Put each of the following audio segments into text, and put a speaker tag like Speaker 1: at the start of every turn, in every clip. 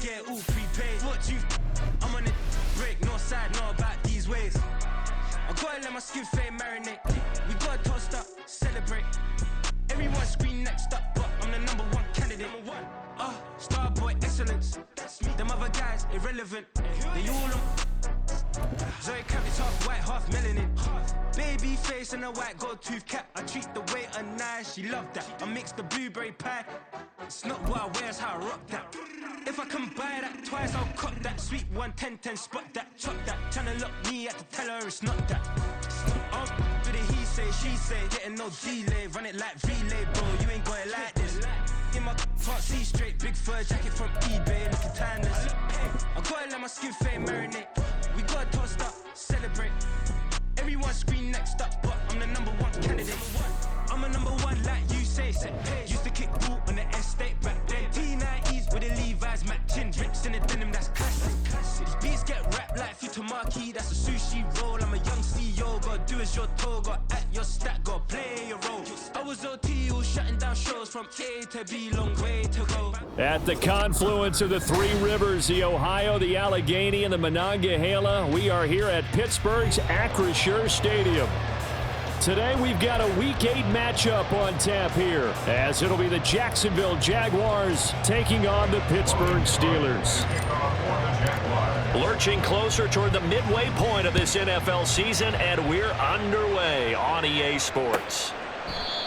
Speaker 1: get all prepaid. What you? I'm on the break, no side, no about these ways. I gotta let my skin fade marinate. We gotta toast up, celebrate. Everyone scream next up, but I'm the number one candidate. Star boy excellence. Them other guys irrelevant. They all on. Zoe cap is half white, half melanin. Baby face and a white gold tooth cap. I treat the waiter nice, she love that. I mix the blueberry pie. It's not what I wear, it's how I rock that. If I can buy that twice, I'll cop that. Sweet 110, spot that, chop that. Tryna lock me, I have to tell her it's not that. Do the he say, she say, getting no delay. Run it like relay, bro, you ain't got it like this. In my can't see straight, big fur jacket from eBay, looking timeless. I gotta let my skin fade marinate. We gotta toast up, celebrate. Everyone scream next up, but I'm the number one candidate. I'm a number one like you say. Used to kick ball on the estate back then. T90s with the Levi's matching. Rips in the denim, that's classic. These beats get wrapped like Futamaki, that's a sushi roll. I'm a young CEO, gotta do as you're told. Gotta act your stat, gotta play your role. I was OT, all shutting down shows from A to B, long way to go.
Speaker 2: At the confluence of the three rivers, the Ohio, the Allegheny, and the Monongahela, we are here at Pittsburgh's Acrisure Stadium. Today we've got a Week 8 matchup on tap here, as it'll be the Jacksonville Jaguars taking on the Pittsburgh Steelers. Lurching closer toward the midway point of this NFL season, and we're underway on EA Sports.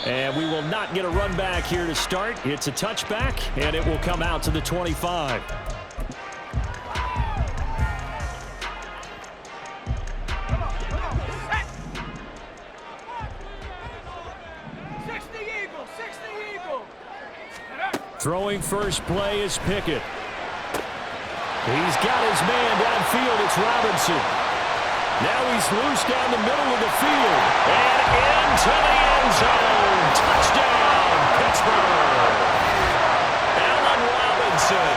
Speaker 2: And we will not get a run back here to start. It's a touchback, and it will come out to the 25. Throwing first play is Pickett. He's got his man downfield. It's Robinson. Now he's loose down the middle of the field. And into the end zone. Touchdown, Pittsburgh. Allen Robinson.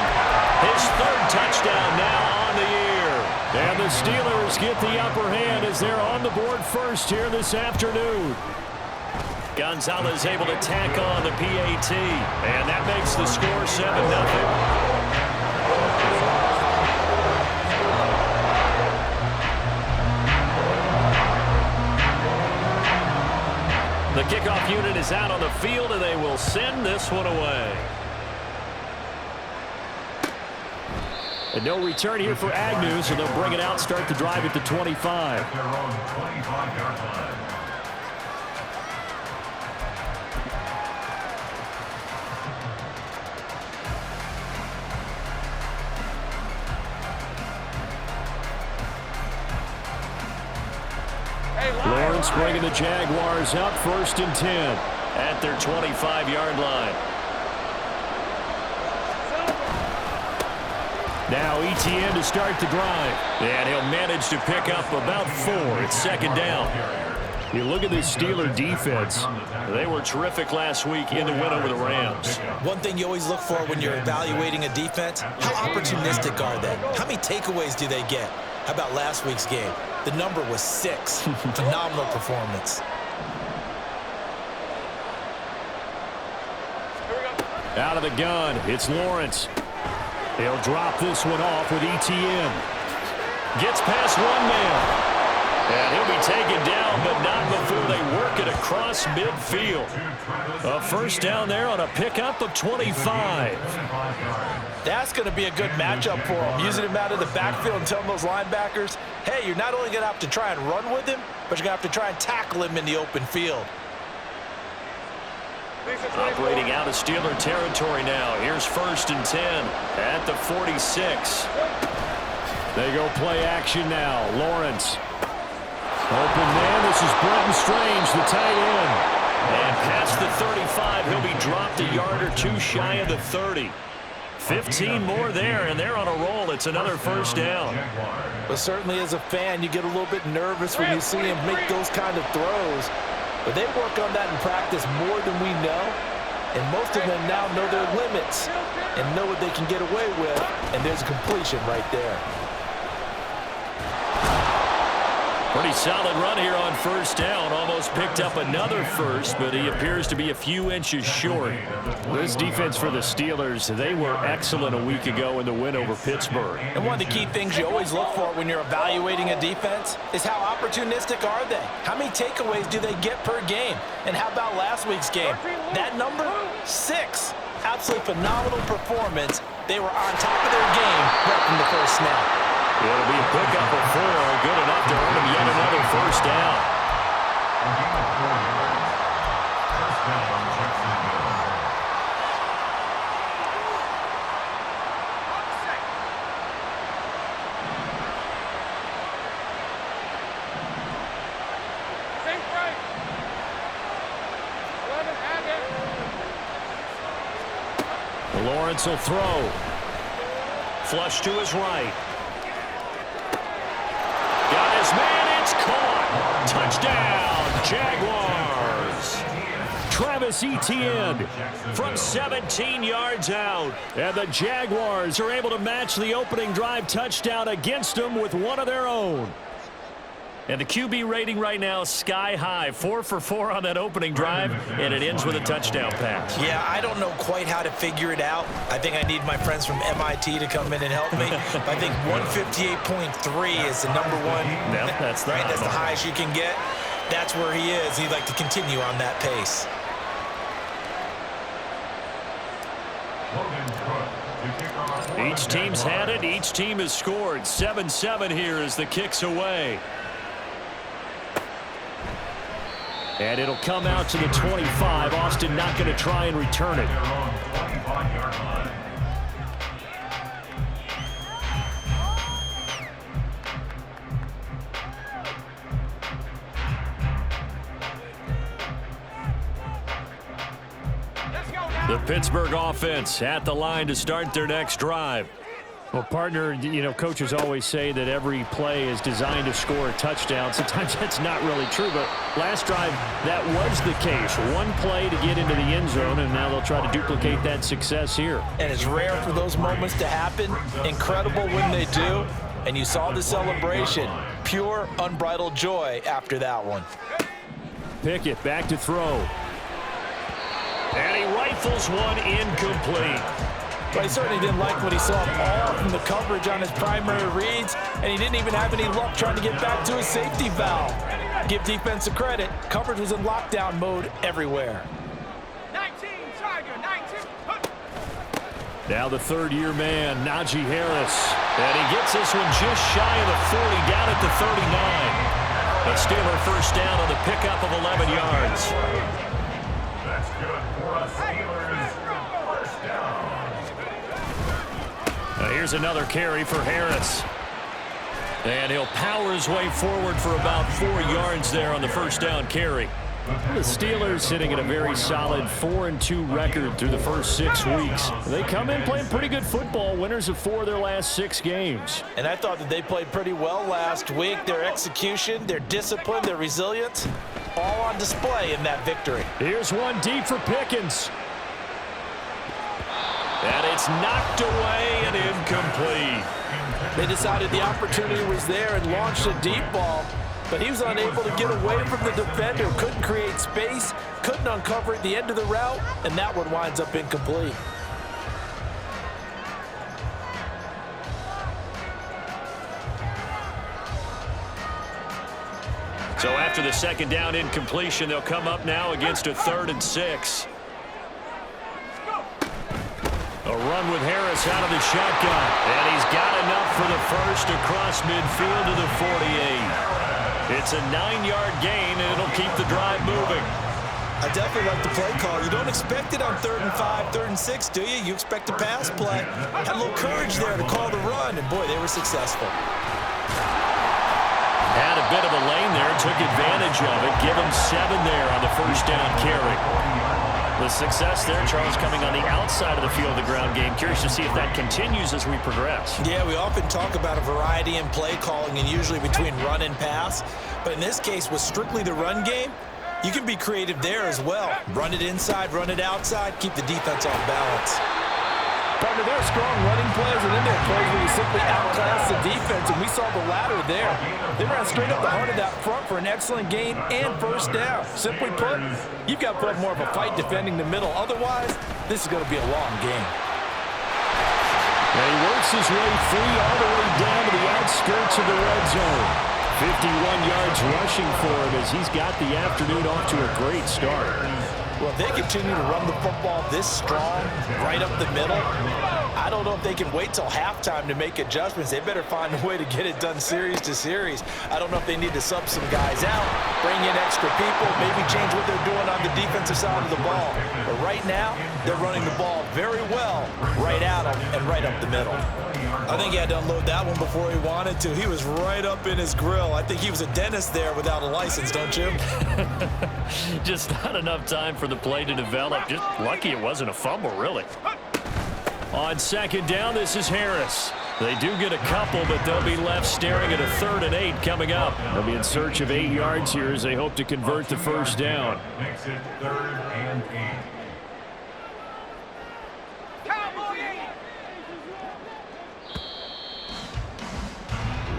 Speaker 2: His third touchdown now on the year. And the Steelers get the upper hand as they're on the board first here this afternoon. Gonzalez able to tack on the PAT, and that makes the score 7-0. The kickoff unit is out on the field, and they will send this one away. And no return here for Agnew, so they'll bring it out, start the drive at the 25. Lawrence bringing the Jaguars up, 1st and 10 at their 25-yard line. Now ETN to start the drive. And he'll manage to pick up about 4. It's 2nd down. You look at this Steeler defense. They were terrific last week in the win over the Rams.
Speaker 3: One thing you always look for when you're evaluating a defense, how opportunistic are they? How many takeaways do they get? How about last week's game? The number was 6. Phenomenal performance.
Speaker 2: Out of the gun, it's Lawrence. He'll drop this one off with ETN. Gets past one man. And he'll be taken down, but not before they work it across midfield. A 1st down there on a pickup of 25.
Speaker 3: That's going to be a good matchup for him. Using him out of the backfield and telling those linebackers, hey, you're not only going to have to try and run with him, but you're going to have to try and tackle him in the open field.
Speaker 2: Operating out of Steeler territory now. Here's 1st and 10 at the 46. They go play action now. Lawrence. Open man, this is Brenton Strange, the tight end. And past the 35, he'll be dropped a yard or 2 shy of the 30. 15 more there, and they're on a roll. It's another 1st down.
Speaker 3: But certainly as a fan, you get a little bit nervous when you see him make those kind of throws. But they work on that in practice more than we know. And most of them now know their limits and know what they can get away with. And there's a completion right there.
Speaker 2: Pretty solid run here on first down. Almost picked up another first, but he appears to be a few inches short. This defense for the Steelers, they were excellent a week ago in the win over Pittsburgh.
Speaker 3: And one of the key things you always look for when you're evaluating a defense is how opportunistic are they? How many takeaways do they get per game? And how about last week's game? That number? 6. Absolutely phenomenal performance. They were on top of their game right from the first snap.
Speaker 2: It'll be a pickup of 4, good enough to earn him yet another first down. Lawrence will throw. Flush to his right. Got his man, it's caught. Touchdown, Jaguars. Travis Etienne from 17 yards out. And the Jaguars are able to match the opening drive touchdown against them with one of their own. And the QB rating right now is sky high. 4 for 4 on that opening drive, and it ends with a touchdown pass.
Speaker 3: Yeah, I don't know quite how to figure it out. I think I need my friends from MIT to come in and help me. I think 158.3 is the number one.
Speaker 2: No, that's the,
Speaker 3: right, that's the highest you can get. That's where he is. He'd like to continue on that pace.
Speaker 2: Each team's had it. Each team has scored. 7-7 here as the kick's away. And it'll come out to the 25. Austin not going to try and return it. The Pittsburgh offense at the line to start their next drive. Well, partner, you know, coaches always say that every play is designed to score a touchdown. Sometimes that's not really true, but last drive, that was the case. One play to get into the end zone, and now they'll try to duplicate that success here.
Speaker 3: And it's rare for those moments to happen. Incredible when they do. And you saw the celebration. Pure, unbridled joy after that one.
Speaker 2: Pickett back to throw. And he rifles one incomplete.
Speaker 3: But he certainly didn't like what he saw all from the coverage on his primary reads, and he didn't even have any luck trying to get back to his safety valve. Give defense a credit. Coverage was in lockdown mode everywhere.
Speaker 1: 19, Tiger, 19.
Speaker 2: Now the third-year man, Najee Harris. And he gets this one just shy of the 40, down at the 39. A Steeler first down on the pickup of 11 yards.
Speaker 4: That's good for us, Steelers. First down.
Speaker 2: Here's another carry for Harris. And he'll power his way forward for about 4 yards there on the first down carry. The Steelers sitting at a very solid 4-2 record through the first 6 weeks. They come in playing pretty good football, winners of 4 of their last 6 games.
Speaker 3: And I thought that they played pretty well last week. Their execution, their discipline, their resilience, all on display in that victory.
Speaker 2: Here's one deep for Pickens. And it's knocked away and incomplete.
Speaker 3: They decided the opportunity was there and launched a deep ball, but he was unable to get away from the defender, couldn't create space, couldn't uncover at the end of the route, and that one winds up incomplete.
Speaker 2: So after the second down incompletion, they'll come up now against a 3rd and 6. A run with Harris out of the shotgun. And he's got enough for the first across midfield to the 48. It's a 9-yard gain, and it'll keep the drive moving.
Speaker 3: I definitely like the play call. You don't expect it on 3rd and 5, 3rd and 6, do you? You expect a pass play. Had a little courage there to call the run, and boy, they were successful.
Speaker 2: Had a bit of a lane there, took advantage of it. Give him 7 there on the first down carry. The success there, Charles, coming on the outside of the field of the ground game. Curious to see if that continues as we progress.
Speaker 3: Yeah, we often talk about a variety in play calling and usually between run and pass. But in this case, with strictly the run game, you can be creative there as well. Run it inside, run it outside, keep the defense off balance. Partner, there are strong running plays, and then there are plays where you simply outclass the defense, and we saw the latter there. They ran straight up the heart of that front for an excellent gain and first down. Simply put, you've got to put up more of a fight defending the middle. Otherwise, this is going to be a long game.
Speaker 2: And he works his way free all the way down to the outskirts of the red zone. 51 yards rushing for him as he's got the afternoon off to a great start.
Speaker 3: Well, if they continue to run the football this strong, right up the middle, I don't know if they can wait till halftime to make adjustments. They better find a way to get it done series to series. I don't know if they need to sub some guys out, bring in extra people, maybe change what they're doing on the defensive side of the ball. But right now, they're running the ball very well right at them and right up the middle. I think he had to unload that one before he wanted to. He was right up in his grill. I think he was a dentist there without a license, don't you?
Speaker 2: Just not enough time for the play to develop. Just lucky it wasn't a fumble, really. On second down, this is Harris. They do get a couple, but they'll be left staring at a 3rd and 8 coming up. They'll be in search of 8 yards here as they hope to convert the first down.
Speaker 4: Makes it 3rd and 8.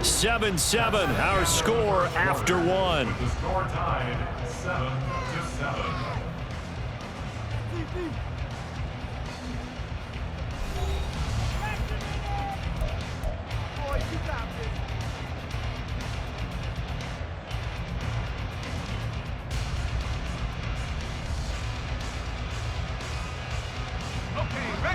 Speaker 2: 7-7, our score after one.
Speaker 4: The score tied 7-7.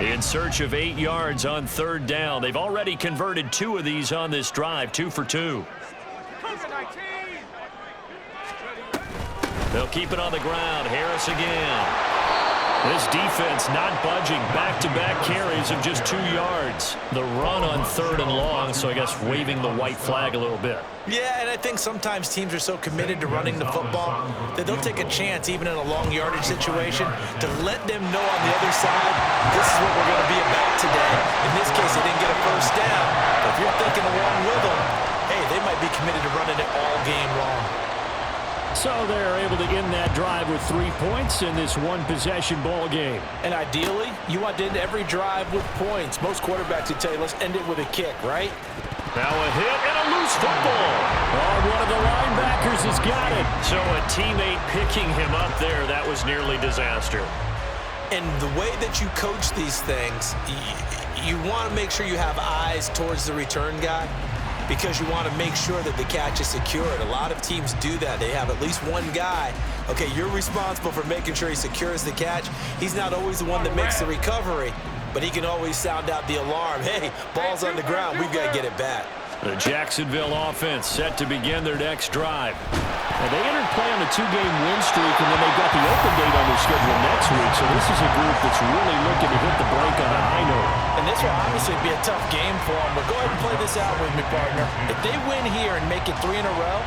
Speaker 2: In search of 8 yards on 3rd down. They've already converted 2 of these on this drive, 2 for 2. They'll keep it on the ground. Harris again. This defense not budging. Back-to-back carries of just 2 yards. The run on 3rd and long, so I guess waving the white flag a little bit.
Speaker 3: Yeah, and I think sometimes teams are so committed to running the football that they'll take a chance, even in a long yardage situation, to let them know on the other side, this is what we're going to be about today. In this case, they didn't get a first down. But if you're thinking along with them, hey, they might be committed to running it all game long.
Speaker 2: So they're able to end that drive with 3 points in this one-possession ball game.
Speaker 3: And ideally, you want to end every drive with points. Most quarterbacks would tell you, let's end it with a kick, right?
Speaker 2: Now a hit and a loose football. Oh, one of the linebackers has got it. So a teammate picking him up there, that was nearly disaster.
Speaker 3: And the way that you coach these things, you want to make sure you have eyes towards the return guy, because you want to make sure that the catch is secured. A lot of teams do that. They have at least one guy. Okay, you're responsible for making sure he secures the catch. He's not always the one that makes the recovery, but he can always sound out the alarm. Hey, ball's on the ground. We've got to get it back.
Speaker 2: The Jacksonville offense set to begin their next drive. Now, they entered play on a 2-game win streak, and then they've got the open date on their schedule next week. So this is a group that's really looking to hit the break on a high note.
Speaker 3: And this will obviously be a tough game for them, but go ahead and play this out with me, partner. If they win here and make it 3 in a row,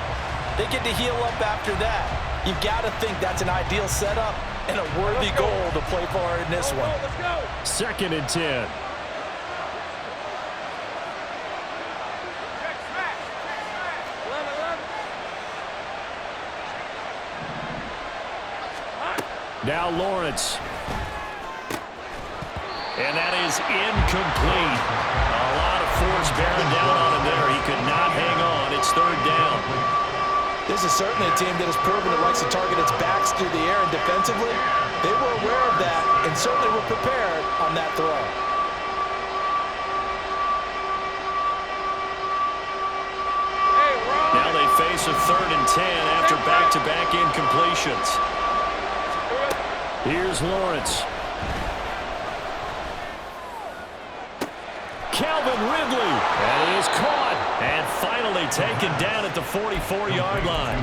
Speaker 3: they get to heal up after that. You've got to think that's an ideal setup and a worthy goal to play for in this one.
Speaker 2: 2nd and 10. Now Lawrence. And that is incomplete. A lot of force bearing down on him there. He could not hang on. It's 3rd down.
Speaker 3: This is certainly a team that has proven it likes to target its backs through the air, and defensively, they were aware of that and certainly were prepared on that throw.
Speaker 2: Now they face a 3rd and 10 after back-to-back incompletions. Here's Lawrence. Calvin Ridley. And he is caught and finally taken down at the 44-yard line.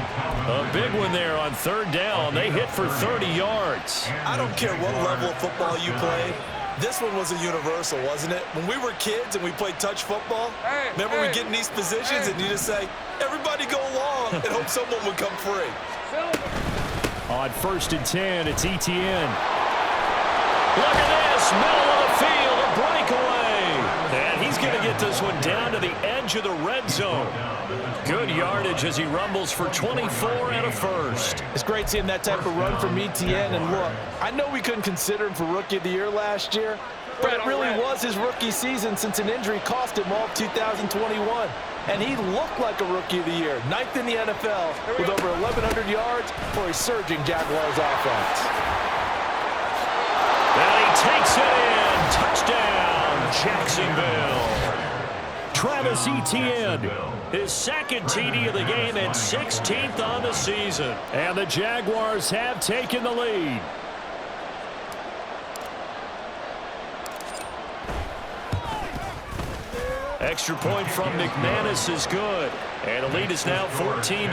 Speaker 2: A big one there on 3rd down. They hit for 30 yards.
Speaker 3: I don't care what level of football you play. This one was a universal, wasn't it? When we were kids and we played touch football, remember we get in these positions and you just say, everybody go along, and hope someone would come free.
Speaker 2: On 1st and 10, it's Etienne. Look at this, middle of the field, a breakaway. And he's going to get this one down to the edge of the red zone. Good yardage as he rumbles for 24 and a first.
Speaker 3: It's great seeing that type of run from Etienne. And look, I know we couldn't consider him for Rookie of the Year last year, But it really was his rookie season since an injury cost him all of 2021. And he looked like a Rookie of the Year, 9th in the NFL with over 1,100 yards for a surging Jaguars offense.
Speaker 2: And he takes it in. Touchdown, Jacksonville. Travis Etienne, his second TD of the game and 16th on the season. And the Jaguars have taken the lead. Extra point from McManus is good. And the lead is now 14-10.
Speaker 4: 14.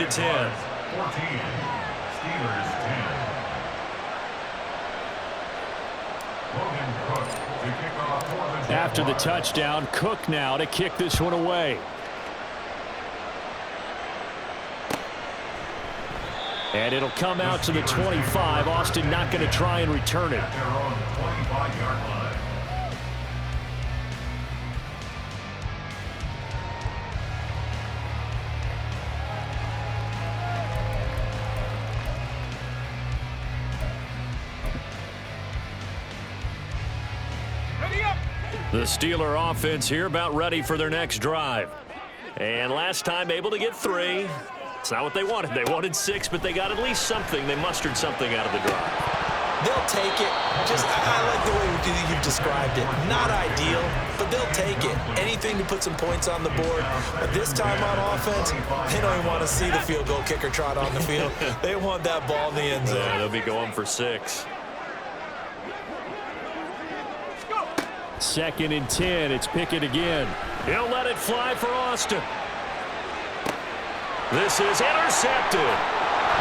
Speaker 4: Steelers 10. Logan Cook to kick off for the Jaguars.
Speaker 2: After the touchdown, Cook now to kick this one away. And it'll come out to the 25. Austin not going to try and return it.
Speaker 4: At their own 25-yard line.
Speaker 2: The Steeler offense here about ready for their next drive. And last time able to get 3. It's not what they wanted. They wanted 6, but they got at least something. They mustered something out of the drive.
Speaker 3: They'll take it. I like the way you've described it. Not ideal, but they'll take it. Anything to put some points on the board. But this time on offense, they don't even want to see the field goal kicker trot on the field. They want that ball in the end zone.
Speaker 2: Yeah, they'll be going for 6. 2nd and 10. It's Pickett again. He'll let it fly for Austin. This is intercepted.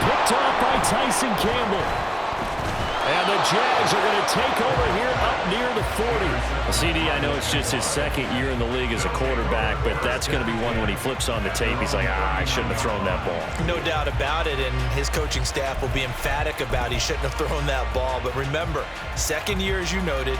Speaker 2: Picked off by Tyson Campbell. And the Jags are going to take over here up near the 40. CD, I know it's just his second year in the league as a quarterback, but that's going to be one when he flips on the tape. He's like, I shouldn't have thrown that ball.
Speaker 3: No doubt about it, and his coaching staff will be emphatic about he shouldn't have thrown that ball. But remember, second year, as you noted,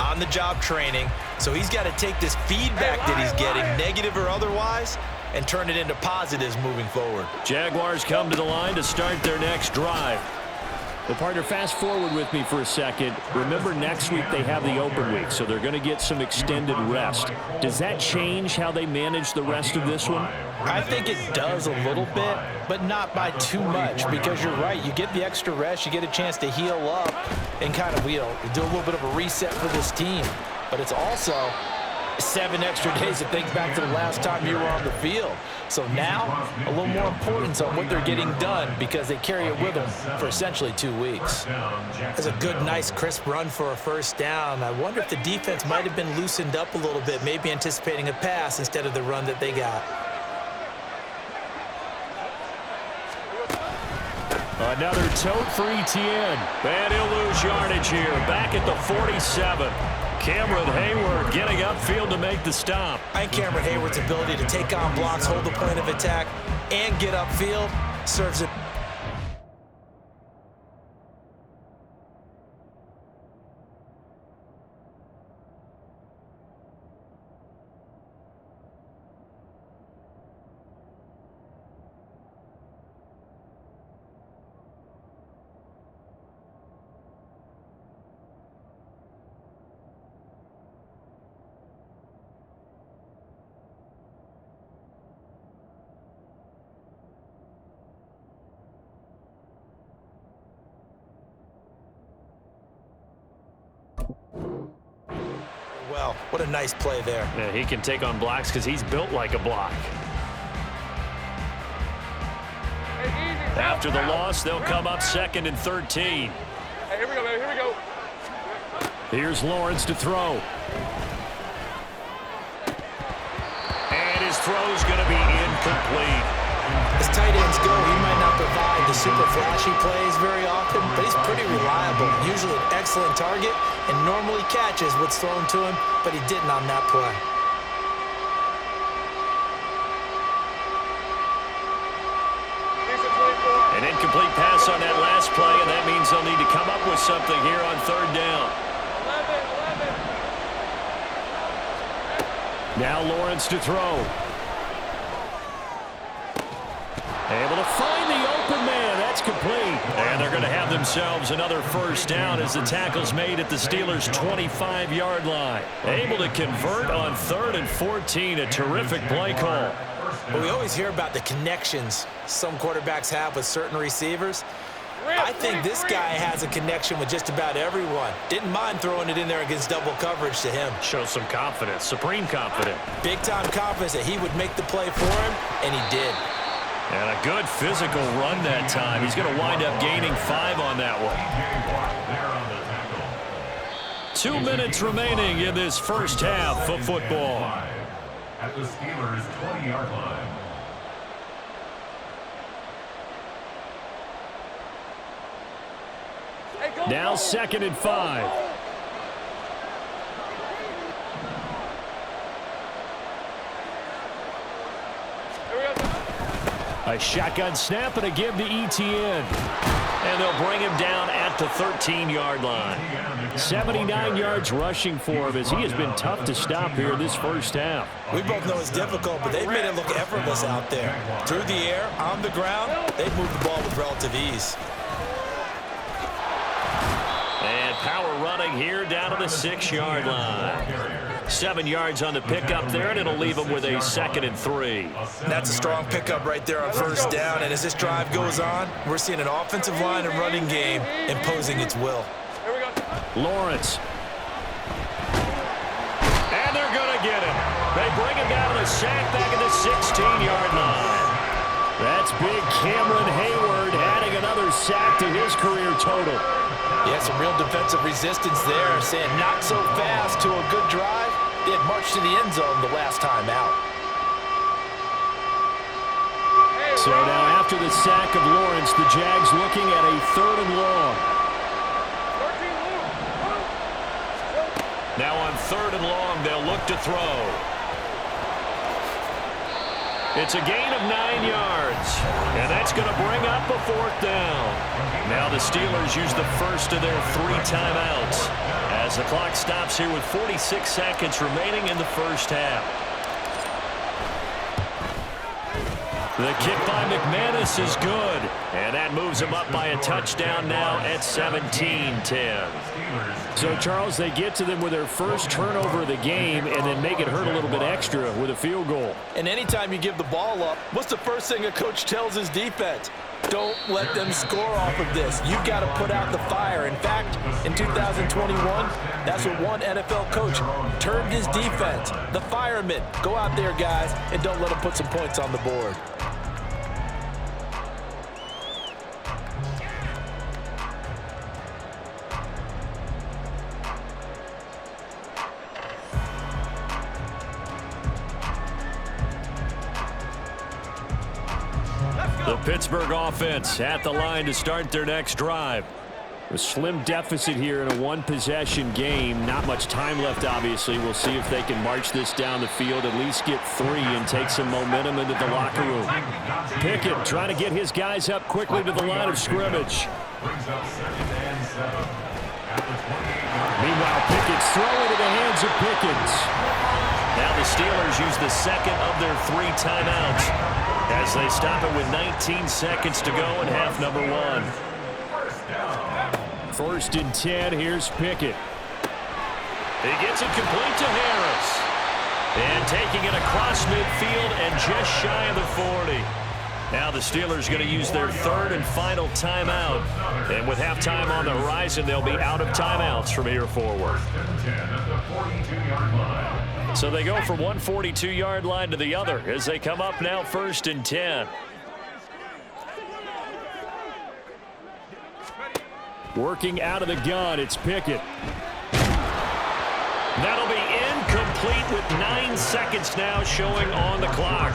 Speaker 3: on-the-job training, so he's got to take this feedback that he's getting, negative or otherwise, and turn it into positives moving forward.
Speaker 2: Jaguars come to the line to start their next drive. Well, partner, fast forward with me for a second. Remember, next week they have the open week, so they're going to get some extended rest. Does that change how they manage the rest of this one?
Speaker 3: I think it does a little bit, but not by too much, because you're right. You get the extra rest, you get a chance to heal up and kind of, do a little bit of a reset for this team. But it's also 7 extra days to think back to the last time you were on the field. So now, a little more importance on what they're getting done because they carry it with them for essentially 2 weeks. That's a good, nice, crisp run for a first down. I wonder if the defense might have been loosened up a little bit, maybe anticipating a pass instead of the run that they got.
Speaker 2: Another tote for Etienne. And he'll lose yardage here. Back at the 47. Cameron Hayward getting upfield to make the stop.
Speaker 3: I think Cameron Hayward's ability to take on blocks, hold the point of attack, and get upfield serves it. Well, what a nice play there.
Speaker 2: Yeah, he can take on blocks because he's built like a block. After the loss, they'll come up 2nd and 13.
Speaker 5: Hey, here we go, baby. Here we go.
Speaker 2: Here's Lawrence to throw. And his throw's going to be incomplete.
Speaker 3: As tight ends go, he might not provide the super flashy plays very often, but he's pretty reliable. Usually an excellent target and normally catches what's thrown to him, but he didn't on that play.
Speaker 2: An incomplete pass on that last play, and that means they'll need to come up with something here on 3rd down. 11. Now Lawrence to throw. Able to find the open man. That's complete. And they're going to have themselves another first down as the tackle's made at the Steelers' 25-yard line. Able to convert on 3rd and 14. A terrific play call.
Speaker 3: Well, we always hear about the connections some quarterbacks have with certain receivers. I think this guy has a connection with just about everyone. Didn't mind throwing it in there against double coverage to him.
Speaker 2: Shows some confidence, supreme confidence.
Speaker 3: Big-time confidence that he would make the play for him, and he did.
Speaker 2: And a good physical run that time. He's going to wind up gaining 5 on that one. 2 minutes remaining in this first half of football.
Speaker 4: At the Steelers' 20-yard line.
Speaker 2: Now 2nd and 5. A shotgun snap and a give to Etienne. And they'll bring him down at the 13-yard line. 79 yards rushing for him as he has been tough to stop here this first half.
Speaker 3: We both know it's difficult, but they've made it look effortless out there. Through the air, on the ground, they've moved the ball with relative ease.
Speaker 2: And power running here down to the 6-yard line. 7 yards on the pickup there, and it'll leave them with a 2nd and 3.
Speaker 3: That's a strong pickup right there on first down, and as this drive goes on, we're seeing an offensive line and running game imposing its will.
Speaker 2: Lawrence. And they're going to get him. They bring him down to the sack back at the 16-yard line. That's big Cameron Hayward adding another sack to his career total.
Speaker 3: Yeah, some real defensive resistance there, saying not so fast to a good drive. They had marched to the end zone the last time out.
Speaker 2: So now after the sack of Lawrence, the Jags looking at a 3rd and long. Now on 3rd and long, they'll look to throw. It's a gain of 9 yards, and that's going to bring up a 4th down. Now the Steelers use the first of their 3 timeouts as the clock stops here with 46 seconds remaining in the first half. The kick by McManus is good, and that moves him up by a touchdown now at 17-10. So, Charles, they get to them with their first turnover of the game and then make it hurt a little bit extra with a field goal.
Speaker 3: And anytime you give the ball up, what's the first thing a coach tells his defense? Don't let them score off of this. You've got to put out the fire. In fact, in 2021, that's what one NFL coach termed his defense. The firemen. Go out there, guys, and don't let them put some points on the board.
Speaker 2: The Pittsburgh offense at the line to start their next drive. A slim deficit here in a one-possession game. Not much time left, obviously. We'll see if they can march this down the field, at least get 3 and take some momentum into the locker room. Pickett trying to get his guys up quickly to the line of scrimmage. Meanwhile, Pickett's throwing into the hands of Pickens. Now the Steelers use the second of their 3 timeouts as they stop it with 19 seconds to go in half number 1. 1st and 10, here's Pickett. He gets it complete to Harris. And taking it across midfield and just shy of the 40. Now the Steelers going to use their 3rd and final timeout. And with halftime on the horizon, they'll be out of timeouts from here forward. So they go from one 42-yard line to the other as they come up now 1st and 10. Working out of the gun, it's Pickett. That'll be incomplete with 9 seconds now showing on the clock.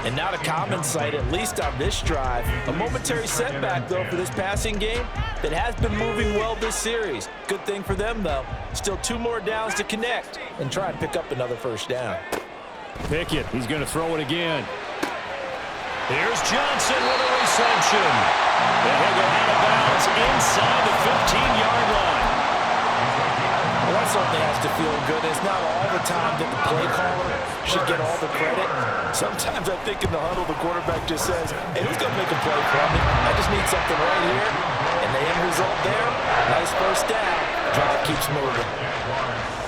Speaker 3: And not a common sight, at least on this drive. A momentary setback, though, for this passing game that has been moving well this series. Good thing for them, though. Still 2 more downs to connect and try and pick up another first down.
Speaker 2: Pickett, he's going to throw it again. Here's Johnson with a reception. And he'll go out of bounds inside the 15-yard line.
Speaker 3: Well, that certainly has to feel good. It's not all the time that the play caller should get all the credit. Sometimes I think in the huddle, the quarterback just says, hey, who's going to make a play for me? I just need something right here. And the end result there, nice first down. Drive keeps moving.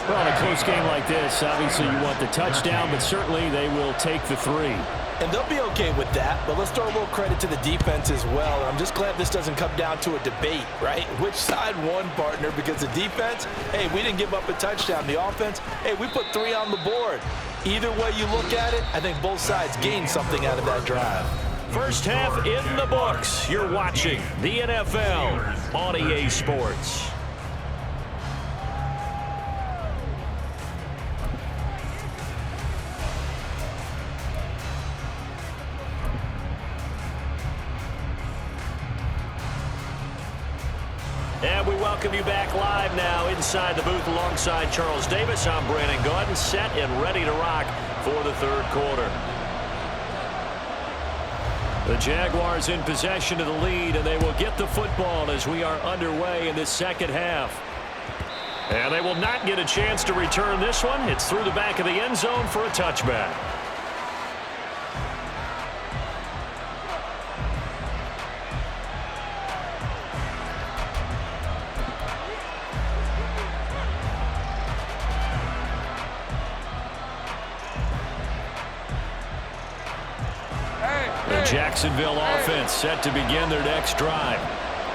Speaker 2: Well, in a close game like this, obviously you want the touchdown, but certainly they will take the 3.
Speaker 3: And they'll be okay with that, but let's throw a little credit to the defense as well. I'm just glad this doesn't come down to a debate, right? Which side won, partner? Because the defense, hey, we didn't give up a touchdown. The offense, hey, we put 3 on the board. Either way you look at it, I think both sides gained something out of that drive.
Speaker 2: First half in the books. You're watching the NFL on EA Sports. And we welcome you back live now inside the booth alongside Charles Davis. I'm Brandon Gaudin, set and ready to rock for the third quarter. The Jaguars in possession of the lead, and they will get the football as we are underway in this second half. And they will not get a chance to return this one. It's through the back of the end zone for a touchback. The Jacksonville offense set to begin their next drive.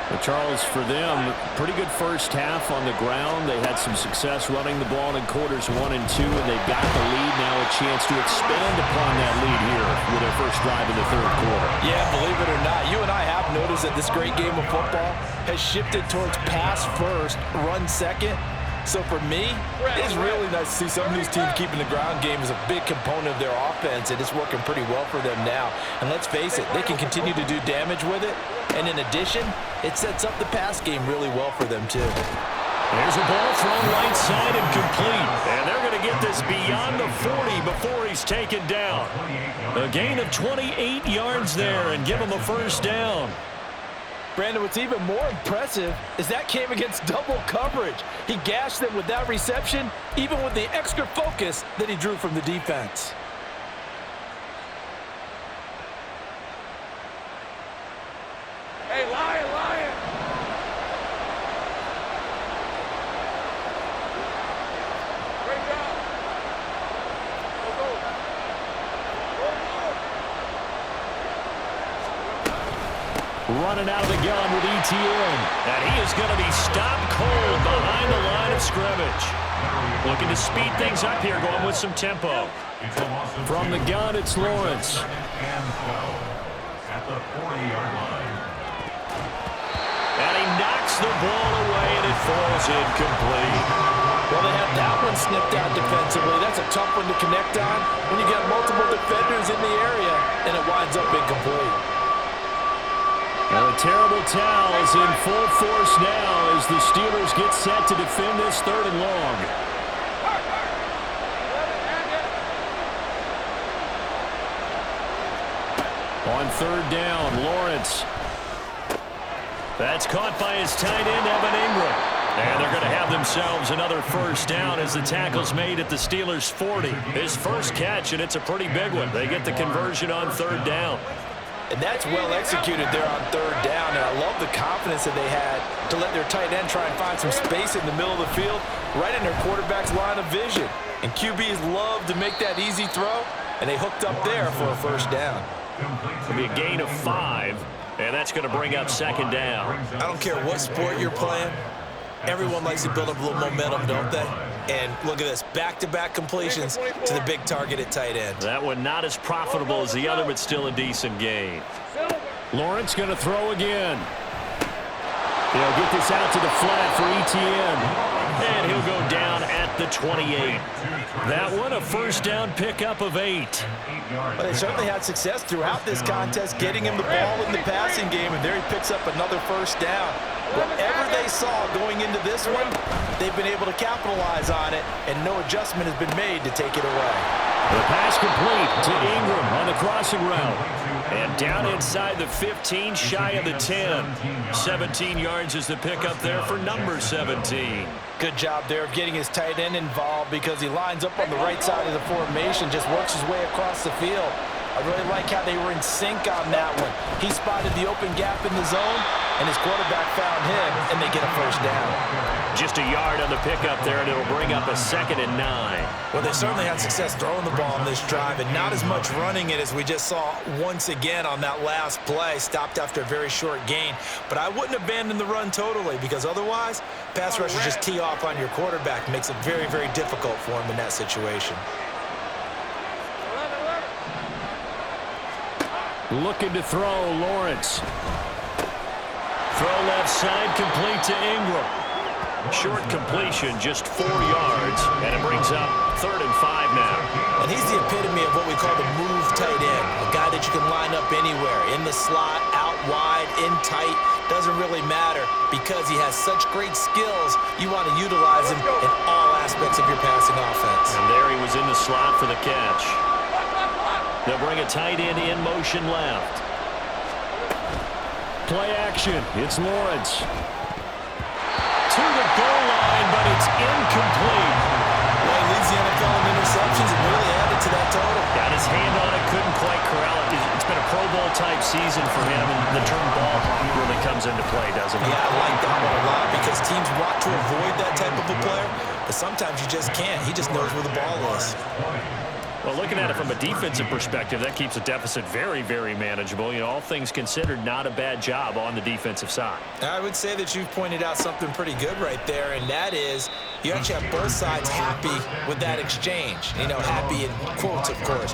Speaker 2: But Charles, for them, pretty good first half on the ground. They had some success running the ball in quarters 1 and 2, and they've got the lead now, a chance to expand upon that lead here with their first drive in the third quarter.
Speaker 3: Yeah, believe it or not, you and I have noticed that this great game of football has shifted towards pass first, run second. So for me, it's really nice to see some of these teams keeping the ground game as a big component of their offense, and it's working pretty well for them now. And let's face it, they can continue to do damage with it. And in addition, it sets up the pass game really well for them too.
Speaker 2: There's a ball thrown right side and complete. And they're going to get this beyond the 40 before he's taken down. A gain of 28 yards there and give him a first down.
Speaker 3: Brandon, what's even more impressive is that came against double coverage. He gashed them with that reception, even with the extra focus that he drew from the defense.
Speaker 5: Hey, Lion, Lion! Great job! Go, go! Go, go!
Speaker 2: Running out of the gun with ETN. And he is going to be stopped cold behind the line of scrimmage. Looking to speed things up here, going with some tempo. From the gun, it's Lawrence.
Speaker 4: At the 40-yard line.
Speaker 2: And he knocks the ball away, and it falls incomplete.
Speaker 3: Well, they have that one snipped out defensively. That's a tough one to connect on when you got multiple defenders in the area, and it winds up incomplete.
Speaker 2: And the terrible towel is in full force now as the Steelers get set to defend this 3rd and long. On 3rd down, Lawrence. That's caught by his tight end, Evan Ingram. And they're going to have themselves another first down as the tackle's made at the Steelers' 40. His first catch, and it's a pretty big one. They get the conversion on 3rd down.
Speaker 3: And that's well executed there on 3rd down. And I love the confidence that they had to let their tight end try and find some space in the middle of the field, right in their quarterback's line of vision. And QBs love to make that easy throw, and they hooked up there for a first down.
Speaker 2: It'll be a gain of 5, and that's going to bring up 2nd down.
Speaker 3: I don't care what sport you're playing. Everyone likes to build up a little momentum, don't they? And look at this, back-to-back completions to the big target at tight end.
Speaker 2: That one not as profitable as the other, but still a decent gain. Lawrence going to throw again. He'll get this out to the flat for ETN. And he'll go down at the 28. That one, a first down pickup of 8.
Speaker 3: Well, they certainly had success throughout this contest, getting him the ball in the passing game, and there he picks up another first down. Whatever they saw going into this one, they've been able to capitalize on it, and no adjustment has been made to take it away.
Speaker 2: The pass complete to Ingram on the crossing route. And down inside the 15, shy of the 10. 17 yards is the pickup there for number 17.
Speaker 3: Good job there of getting his tight end involved because he lines up on the right side of the formation, just works his way across the field. I really like how they were in sync on that one. He spotted the open gap in the zone, and his quarterback found him, and they get a first down.
Speaker 2: Just a yard on the pickup there, and it'll bring up a 2nd and 9.
Speaker 3: Well, they certainly had success throwing the ball on this drive, and not as much running it as we just saw once again on that last play. Stopped after a very short gain. But I wouldn't abandon the run totally, because otherwise, pass rushers just tee off on your quarterback. Makes it very, very difficult for him in that situation.
Speaker 2: Looking to throw, Lawrence. Throw left side, complete to Ingram. Short completion, just 4 yards, and it brings up 3rd and 5 now.
Speaker 3: And he's the epitome of what we call the move tight end, a guy that you can line up anywhere, in the slot, out wide, in tight, doesn't really matter because he has such great skills. You want to utilize him in all aspects of your passing offense.
Speaker 2: And there he was in the slot for the catch. They'll bring a tight end in motion left. Play action. It's Lawrence. To the goal line, but it's incomplete.
Speaker 3: Well, he leads the NFL in interceptions and really added to that total.
Speaker 2: Got his hand on it, couldn't quite corral it. It's been a Pro Bowl type season for him, and the term ball hawk really comes into play, doesn't it?
Speaker 3: Yeah, I like that one a lot because teams want to avoid that type of a player, but sometimes you just can't. He just knows where the ball is.
Speaker 2: Well, looking at it from a defensive perspective, that keeps the deficit very, very manageable. You know, all things considered, not a bad job on the defensive side.
Speaker 3: I would say that you've pointed out something pretty good right there, and that is you actually have both sides happy with that exchange. You know, happy in quotes, of course.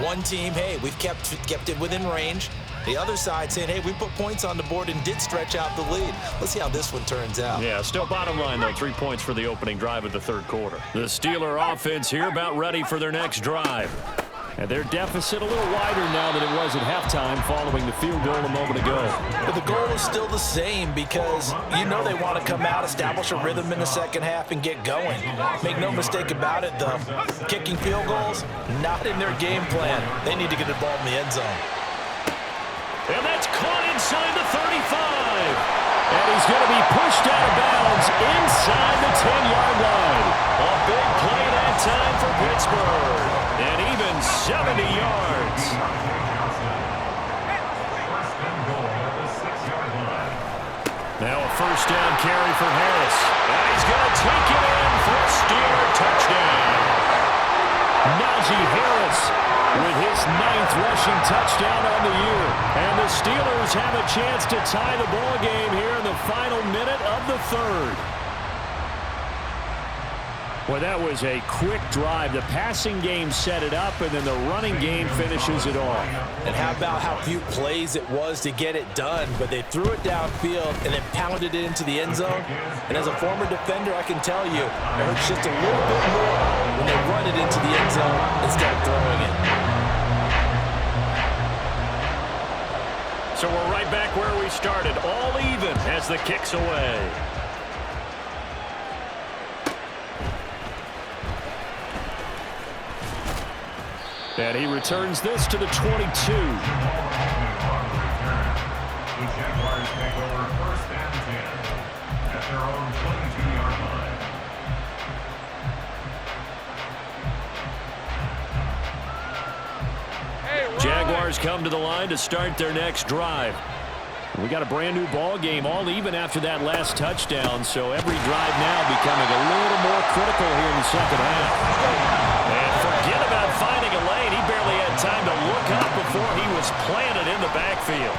Speaker 3: One team, hey, we've kept it within range. The other side saying, hey, we put points on the board and did stretch out the lead. Let's see how this one turns out.
Speaker 2: Yeah, still bottom line, though, 3 points for the opening drive of the 3rd quarter. The Steeler offense here about ready for their next drive. And their deficit a little wider now than it was at halftime following the field goal a moment ago.
Speaker 3: But the goal is still the same because you know they want to come out, establish a rhythm in the second half, and get going. Make no mistake about it, though. Kicking field goals, not in their game plan. They need to get the ball in the end zone.
Speaker 2: And that's caught inside the 35. And he's going to be pushed out of bounds inside the 10-yard line. A big play that time for Pittsburgh. And even 70 yards. Now a first down carry for Harris. And he's going to take it in for a Steeler touchdown. Najee Harris with his 9th rushing touchdown on the year. And the Steelers have a chance to tie the ball game here in the final minute of the 3rd. Well, that was a quick drive. The passing game set it up, and then the running game finishes it off.
Speaker 3: And how about how few plays it was to get it done, but they threw it downfield and then pounded it into the end zone. And as a former defender, I can tell you, it hurts just a little bit more when they run it into the end zone instead of throwing it.
Speaker 2: So we're right back where we started, all even as the kick's away. And he returns this to the 22.
Speaker 4: The Jaguars take over 1st and 10 at their own 22-yard line.
Speaker 2: Jaguars come to the line to start their next drive. We got a brand new ball game, all even after that last touchdown, so every drive now becoming a little more critical here in the second half. And forget about finding a lane. He barely had time to look up before he was planted in the backfield.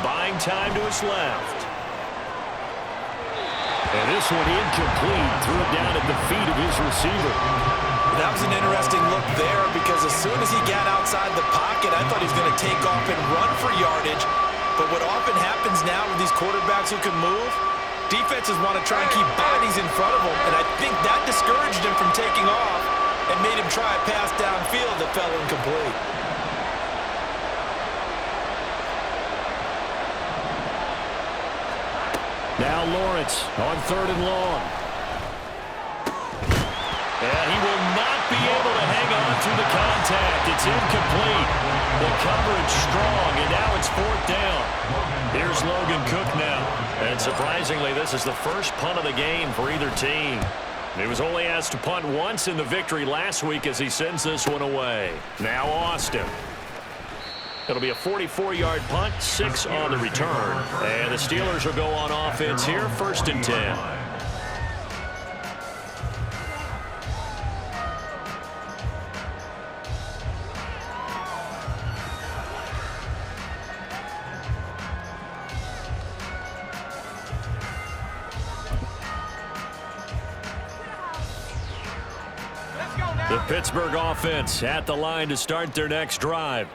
Speaker 2: Buying time to his left. And this one incomplete. Threw it down at the feet of his receiver.
Speaker 3: That was an interesting look there because as soon as he got outside the pocket, I thought he was going to take off and run for yardage. But what often happens now with these quarterbacks who can move, defenses want to try and keep bodies in front of them, and I think that discouraged him from taking off and made him try a pass downfield that fell incomplete.
Speaker 2: Now Lawrence on 3rd and long. And he will not be able to hang on through the contact. It's incomplete. The coverage strong, and now it's 4th down. Here's Logan Cook now. And surprisingly, this is the first punt of the game for either team. He was only asked to punt once in the victory last week as he sends this one away. Now Austin. It'll be a 44-yard punt, 6 on the return. And the Steelers will go on offense here, 1st and 10. The Pittsburgh offense at the line to start their next drive.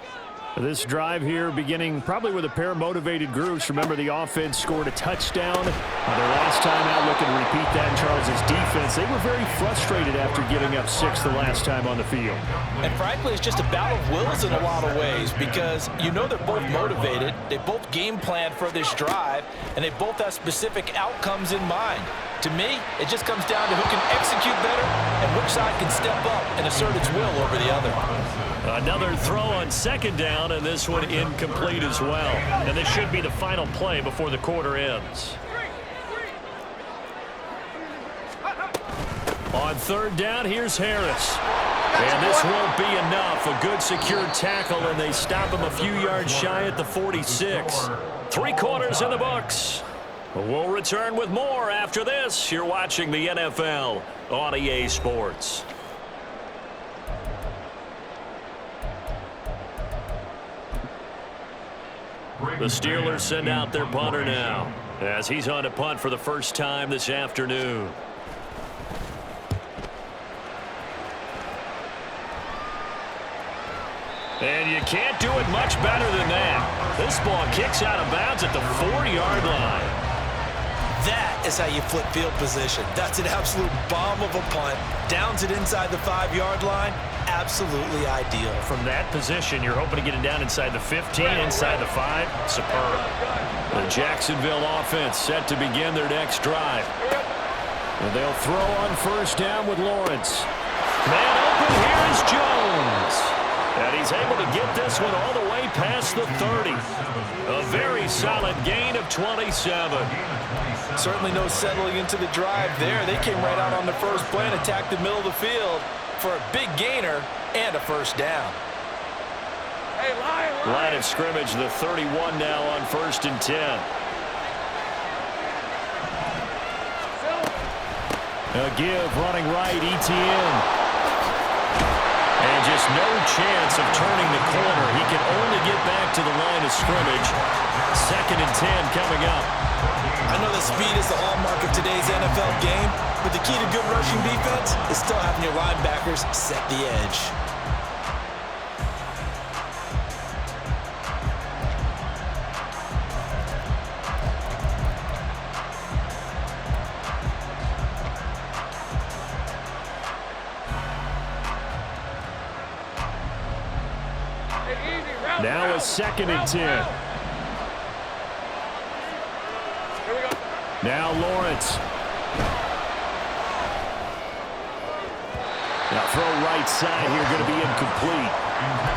Speaker 2: This drive here beginning probably with a pair of motivated groups. Remember, the offense scored a touchdown their last time out. Looking to repeat that in Charles' defense. They were very frustrated after giving up 6 the last time on the field.
Speaker 3: And frankly, it's just a battle of wills in a lot of ways because you know they're both motivated. They both game planned for this drive, and they both have specific outcomes in mind. To me, it just comes down to who can execute better and which side can step up and assert its will over the other.
Speaker 2: Another throw on 2nd down, and this one incomplete as well. And this should be the final play before the quarter ends. On 3rd down, here's Harris. And this won't be enough. A good secure tackle, and they stop him a few yards shy at the 46. 3 quarters in the books. We'll return with more after this. You're watching the NFL on EA Sports. The Steelers send out their punter now as he's on to punt for the first time this afternoon. And you can't do it much better than that. This ball kicks out of bounds at the 4-yard line.
Speaker 3: That is how you flip field position. That's an absolute bomb of a punt. Downs it inside the 5-yard line. Absolutely ideal.
Speaker 2: From that position, you're hoping to get it down inside the 15, inside the 5. Superb. The Jacksonville offense set to begin their next drive. And they'll throw on 1st down with Lawrence. Man open, here is Jones. And he's able to get this one all the way past the 30. A very solid gain of 27.
Speaker 3: Certainly no settling into the drive there. They came right out on the first play and attacked the middle of the field for a big gainer and a 1st down.
Speaker 5: Hey,
Speaker 2: line of scrimmage, the 31 now on 1st and 10. A give running right, ETN. And just no chance of turning the corner. He can only get back to the line of scrimmage. 2nd and 10 coming up.
Speaker 3: I know that speed is the hallmark of today's NFL game, but the key to good rushing defense is still having your linebackers set the edge.
Speaker 2: Now a 2nd and 10. Now Lawrence. Now throw right side here, going to be incomplete.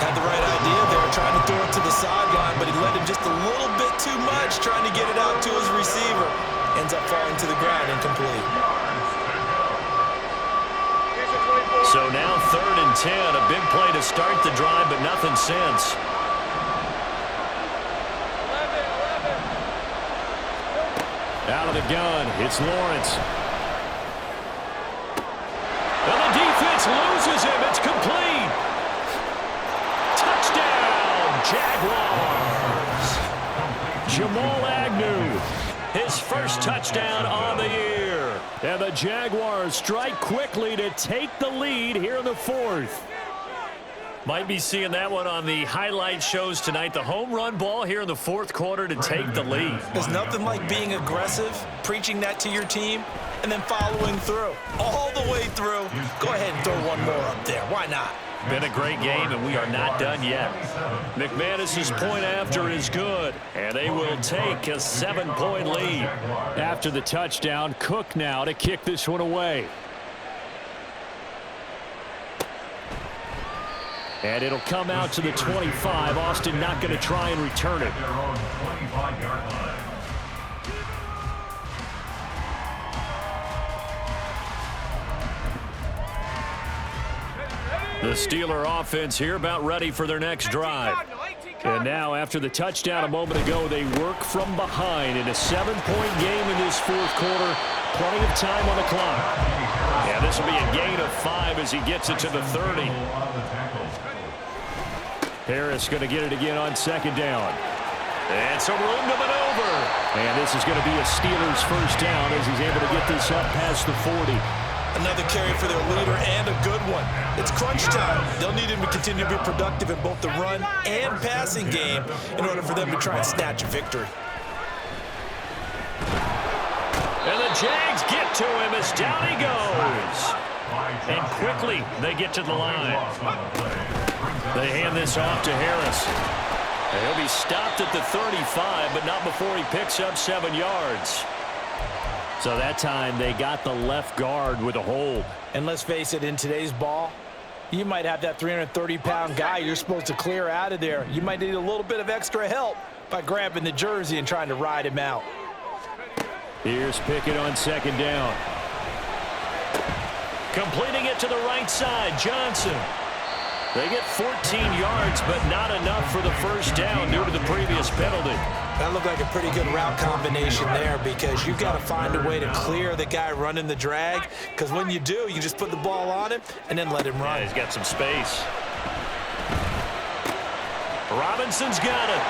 Speaker 3: Had the right idea there, trying to throw it to the sideline, but he led him just a little bit too much, trying to get it out to his receiver. Ends up falling to the ground, incomplete.
Speaker 2: So now 3rd and 10, a big play to start the drive, but nothing since. Out of the gun, it's Lawrence. And the defense loses him. It's complete. Touchdown, Jaguars. Jamal Agnew, his first touchdown on the year. And the Jaguars strike quickly to take the lead here in the 4th. Might be seeing that one on the highlight shows tonight. The home run ball here in the 4th quarter to take the lead.
Speaker 3: There's nothing like being aggressive, preaching that to your team, and then following through. All the way through. Go ahead and throw one more up there. Why not?
Speaker 2: Been a great game, and we are not done yet. McManus's point after is good, and they will take a 7-point lead. After the touchdown, Cook now to kick this one away. And it'll come out to the 25. Austin not going to try and return it.
Speaker 4: Their own 25-yard line.
Speaker 2: The Steeler offense here about ready for their next drive. And now, after the touchdown a moment ago, they work from behind in a 7-point game in this fourth quarter. Plenty of time on the clock. Yeah, this will be a gain of 5 as he gets it to the 30. Harris going to get it again on second down. And some room to maneuver. And this is going to be a Steelers first down as he's able to get this up past the 40.
Speaker 3: Another carry for their leader and a good one. It's crunch time. They'll need him to continue to be productive in both the run and passing game in order for them to try and snatch a victory.
Speaker 2: And the Jags get to him as down he goes. And quickly they get to the line. They hand this off to Harris. And he'll be stopped at the 35, but not before he picks up 7 yards. So that time they got the left guard with a hold.
Speaker 3: And let's face it, in today's ball, you might have that 330-pound guy you're supposed to clear out of there. You might need a little bit of extra help by grabbing the jersey and trying to ride him out.
Speaker 2: Here's Pickett on second down. Completing it to the right side, Johnson. They get 14 yards, but not enough for the first down due to the previous penalty.
Speaker 3: That looked like a pretty good route combination there because you've got to find a way to clear the guy running the drag, because when you do, you just put the ball on him and then let him run.
Speaker 2: Yeah, he's got some space. Robinson's got it.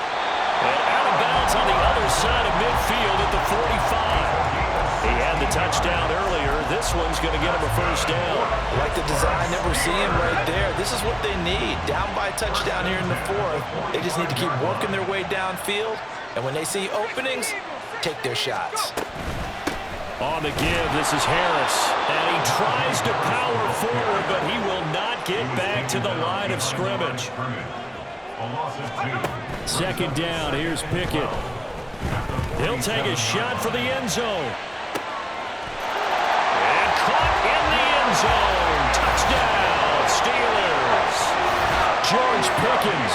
Speaker 2: And out of bounds on the other side of midfield at the 45. He had the touchdown earlier. This one's going to get him a first down.
Speaker 3: I like the design that we're seeing right there. This is what they need. Down by a touchdown here in the fourth. They just need to keep working their way downfield. And when they see openings, take their shots.
Speaker 2: On the give, this is Harris. And he tries to power forward, but he will not get back to the line of scrimmage. Second down, here's Pickett. He'll take a shot for the end zone. And caught in the end zone. Touchdown, Steelers. George Pickens,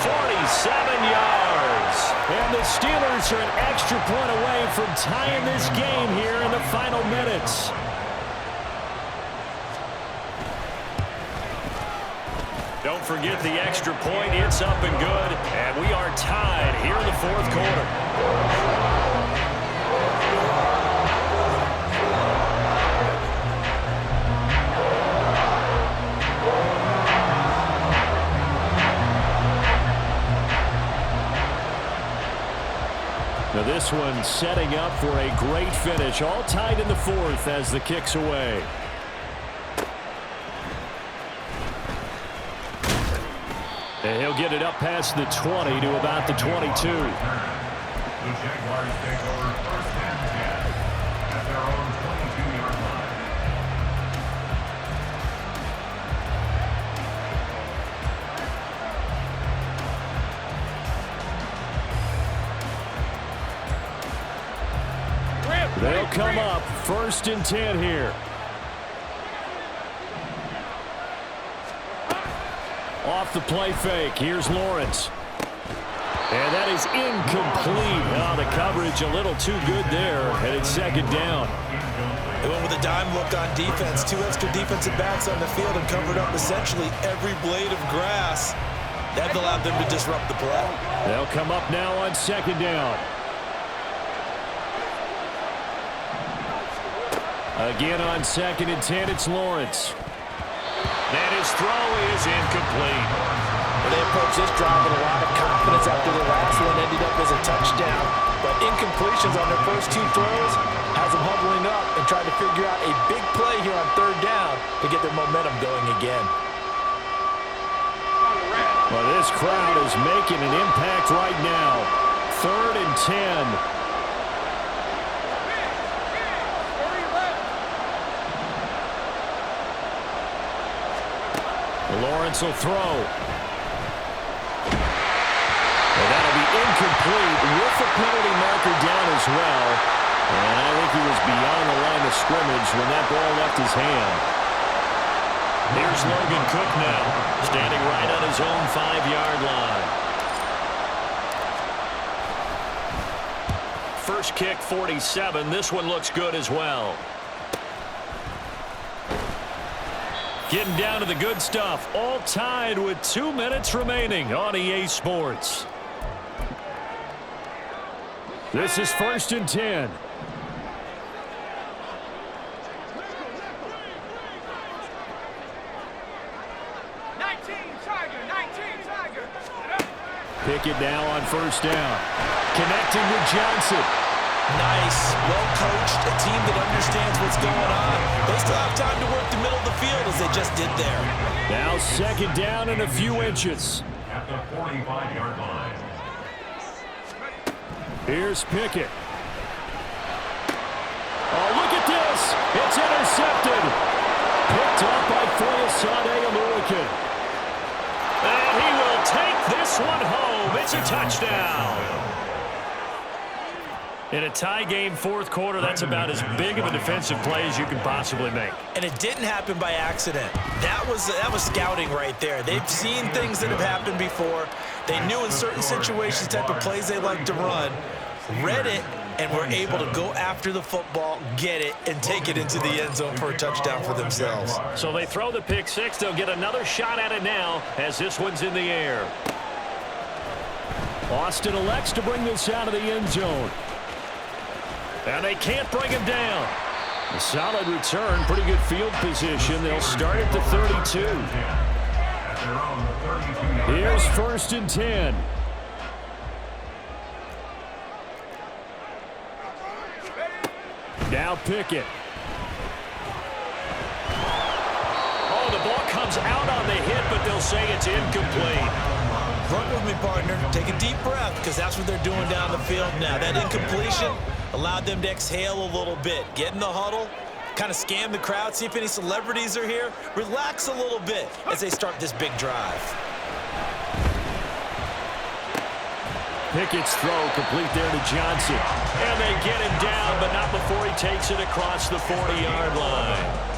Speaker 2: 47 yards. And the Steelers are an extra point away from tying this game here in the final minutes. Don't forget the extra point. It's up and good. And we are tied here in the fourth quarter. Now this one setting up for a great finish. All tied in the fourth as the kick's away. And he'll get it up past the 20 to about the 22.
Speaker 4: The Jaguars take over first and 10 at their own 22-yard line.
Speaker 2: They'll come up first and 10 here. Off the play fake. Here's Lawrence. And that is incomplete. Oh, the coverage a little too good there. And it's second down.
Speaker 3: They went with a dime look on defense. 2 extra defensive backs on the field and covered up essentially every blade of grass. That allowed them to disrupt the play.
Speaker 2: They'll come up now on second down. Again on second and 10, it's Lawrence. And his throw is incomplete.
Speaker 3: They approached this drive with a lot of confidence after the last one ended up as a touchdown. But incompletions on their first 2 throws has them huddling up and trying to figure out a big play here on third down to get their momentum going again.
Speaker 2: Well, this crowd is making an impact right now. Third and 10. Lawrence will throw. And that'll be incomplete with the penalty marker down as well. And I think he was beyond the line of scrimmage when that ball left his hand. Here's Logan Cook now, standing right his own 5-yard line. First kick, 47. This one looks good as well. Getting down to the good stuff. All tied with 2 minutes remaining on EA Sports. This is 1st and 10. Pickett now on 1st down. Connecting with Johnson.
Speaker 3: Nice, well-coached, a team that understands what's going on. They still have time to work the middle of the field as they just did there.
Speaker 2: Now 2nd down and a few inches.
Speaker 4: At the 45-yard line.
Speaker 2: Here's Pickett. Oh, look at this. It's intercepted. Picked up by Foyesade Aluakin. And he will take this one home. It's a touchdown. In a tie game, 4th quarter, that's about as big of a defensive play as you can possibly make.
Speaker 3: And it didn't happen by accident. That was scouting right there. They've seen things that have happened before. They knew in certain situations type of plays they like to run, read it, and were able to go after the football, get it, and take it into the end zone for a touchdown for themselves.
Speaker 2: So they throw the pick six. They'll get another shot at it now as this one's in the air. Austin elects to bring this out of the end zone. And they can't bring him down. A solid return, pretty good field position. They'll start at the 32. Here's 1st and 10. Now Pickett. Oh, the ball comes out on the hit, but they'll say it's incomplete.
Speaker 3: Run with me, partner. Take a deep breath, because that's what they're doing down the field now. That incompletion allowed them to exhale a little bit. Get in the huddle, kind of scan the crowd, see if any celebrities are here. Relax a little bit as they start this big drive.
Speaker 2: Pickett's throw complete there to Johnson. And they get him down, but not before he takes it across the 40-yard line.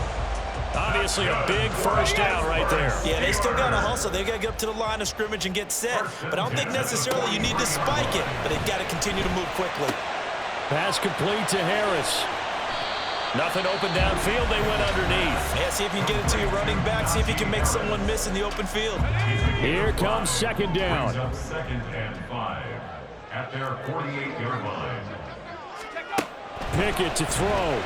Speaker 2: Obviously a big first down right there.
Speaker 3: Yeah, they still got to hustle. They got to get up to the line of scrimmage and get set. But I don't think necessarily you need to spike it, but they've got to continue to move quickly.
Speaker 2: Pass complete to Harris. Nothing open downfield. They went underneath.
Speaker 3: Yeah, see if you can get it to your running back. See if you can make someone miss in the open field.
Speaker 2: Here comes 2nd down.
Speaker 4: 2nd and 5 at their 48-yard line.
Speaker 2: Pickett to throw.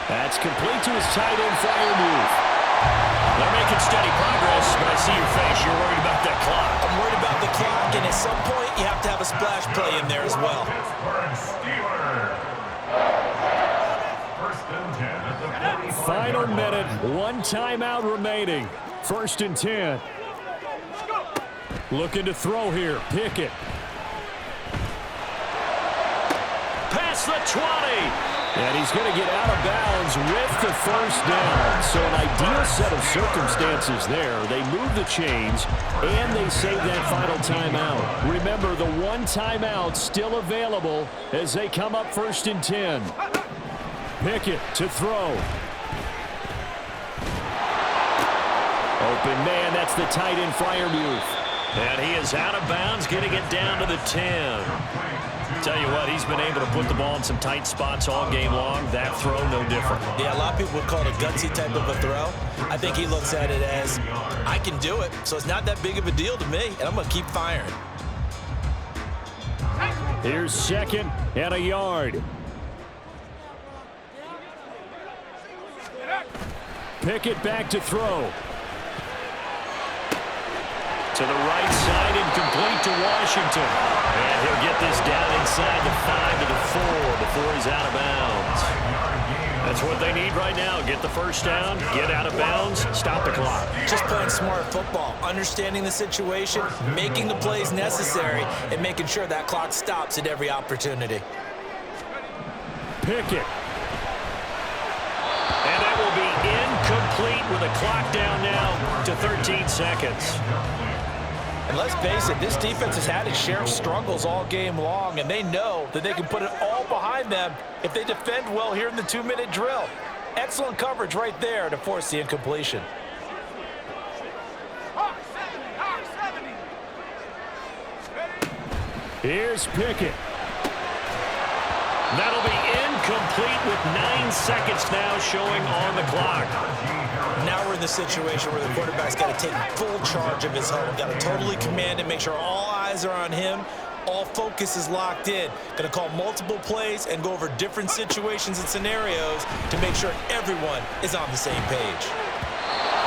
Speaker 2: That's complete to his tight end fire move. They're making steady progress, but I see your face. You're worried about that clock.
Speaker 3: I'm worried about the clock, and at some point, you have to have a splash play in there as well.
Speaker 4: Pittsburgh Steelers. 1st and 10 at the 45-yard
Speaker 2: Final
Speaker 4: line.
Speaker 2: minute, 1 timeout remaining. 1st and 10. Looking to throw here. Pickett. Past the 20. And he's going to get out of bounds with the first down. So an ideal set of circumstances there. They move the chains, and they save that final timeout. Remember, the 1 timeout still available as they come up 1st and 10. Pickett to throw. Open man, that's the tight end flyer move. And he is out of bounds, getting it down to the 10. Tell you what, he's been able to put the ball in some tight spots all game long. That throw, no different.
Speaker 3: Yeah, a lot of people would call it a gutsy type of a throw. I think he looks at it as, I can do it, so it's not that big of a deal to me, and I'm going to keep firing.
Speaker 2: Here's 2nd and a yard. Pickett back to throw. To the right side, incomplete to Washington. And he'll get this down inside the 5 to the 4 before he's out of bounds. That's what they need right now. Get the first down, get out of bounds, stop the clock.
Speaker 3: Just playing smart football, understanding the situation, making the plays necessary, and making sure that clock stops at every opportunity.
Speaker 2: Pickett. And that will be incomplete with a clock down now to 13 seconds.
Speaker 3: And let's face it, this defense has had its share of struggles all game long, and they know that they can put it all behind them if they defend well here in the 2-minute drill. Excellent coverage right there to force the incompletion.
Speaker 2: Here's Pickett.
Speaker 6: That'll be incomplete with 9 seconds now showing on the clock.
Speaker 3: Now we're in the situation where the quarterback's got to take full charge of his home. Got to totally command it, make sure all eyes are on him. All focus is locked in. Going to call multiple plays and go over different situations and scenarios to make sure everyone is on the same page.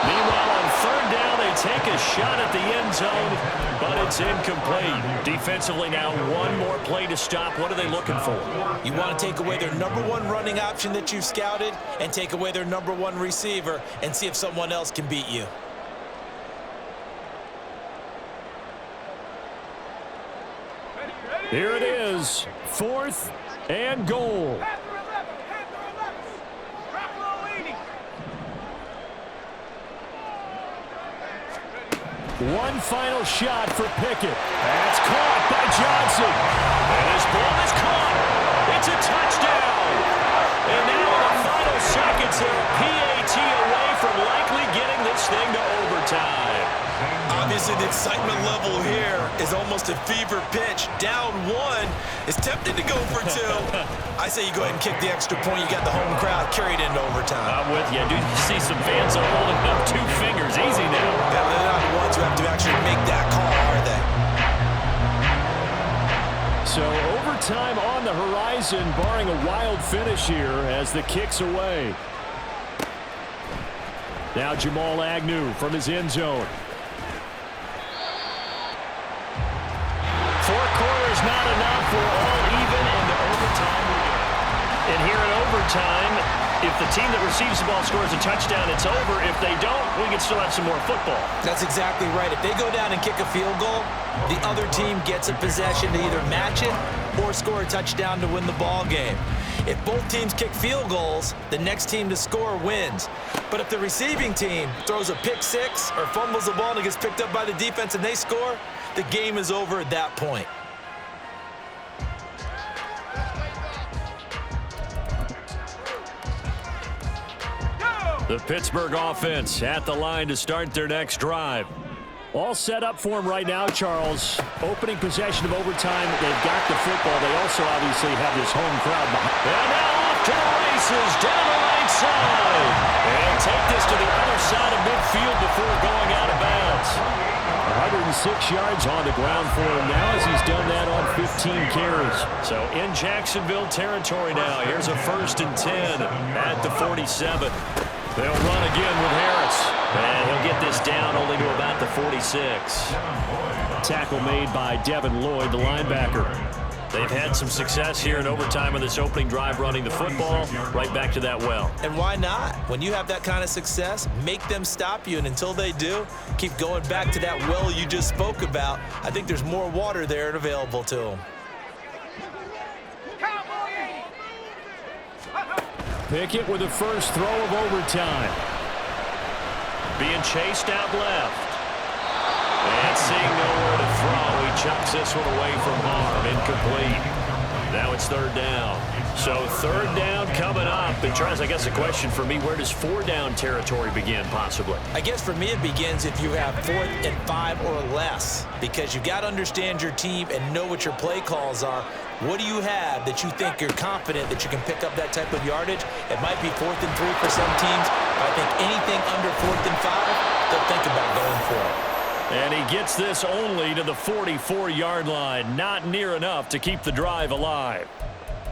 Speaker 2: Meanwhile, on third down, they take a shot at the end zone, but it's incomplete. Defensively now, one more play to stop. What are they looking for?
Speaker 3: You want to take away their number one running option that you've scouted and take away their number one receiver and see if someone else can beat you.
Speaker 2: Here it is, 4th and goal. One final shot for Pickett. That's caught by Johnson. And his ball is caught. It's a touchdown. And now in the final seconds, they're PAT away from likely getting this thing to overtime.
Speaker 3: Obviously, the excitement level here is almost a fever pitch. Down 1 is tempted to go for 2. I say you go ahead and kick the extra point. You got the home crowd carried into overtime.
Speaker 2: I'm with you. Do you see some fans are holding up 2 fingers? Easy now.
Speaker 3: Yeah, they're not the ones who have to actually make that call, are they?
Speaker 2: So overtime on the horizon, barring a wild finish here as the kick's away. Now Jamal Agnew from his end zone. 4 quarters not enough. We're all even into overtime. And here in overtime, if the team that receives the ball scores a touchdown, it's over. If they don't, we can still have some more football.
Speaker 3: That's exactly right. If they go down and kick a field goal, the other team gets a possession to either match it or score a touchdown to win the ball game. If both teams kick field goals, the next team to score wins. But if the receiving team throws a pick 6 or fumbles the ball and it gets picked up by the defense and they score, the game is over at that point.
Speaker 2: The Pittsburgh offense at the line to start their next drive. All set up for them right now, Charles. Opening possession of overtime. They've got the football. They also obviously have this home crowd behind. And now off to the races down the right side. And take this to the other side of midfield before going out of bounds. 106 yards on the ground for him now as he's done that on 15 carries. So in Jacksonville territory now. Here's a 1st and 10 at the 47. They'll run again with Harris. And he'll get this down only to about the 46. Tackle made by Devin Lloyd, the linebacker. They've had some success here in overtime on this opening drive running the football. Right back to that well.
Speaker 3: And why not? When you have that kind of success, make them stop you. And until they do, keep going back to that well you just spoke about. I think there's more water there and available to them.
Speaker 2: Pickett with the first throw of overtime. Being chased out left. And seeing nowhere to throw, he chucks this one away from harm. Incomplete. Now it's 3rd down. So 3rd down coming up. And Charles, I guess the question for me, where does 4 down territory begin possibly?
Speaker 3: I guess for me it begins if you have 4th and 5 or less. Because you got to understand your team and know what your play calls are. What do you have that you think you're confident that you can pick up that type of yardage? It might be 4th and 3 for some teams, but I think anything under 4th and 5, they'll think about going for it.
Speaker 2: And he gets this only to the 44-yard line. Not near enough to keep the drive alive.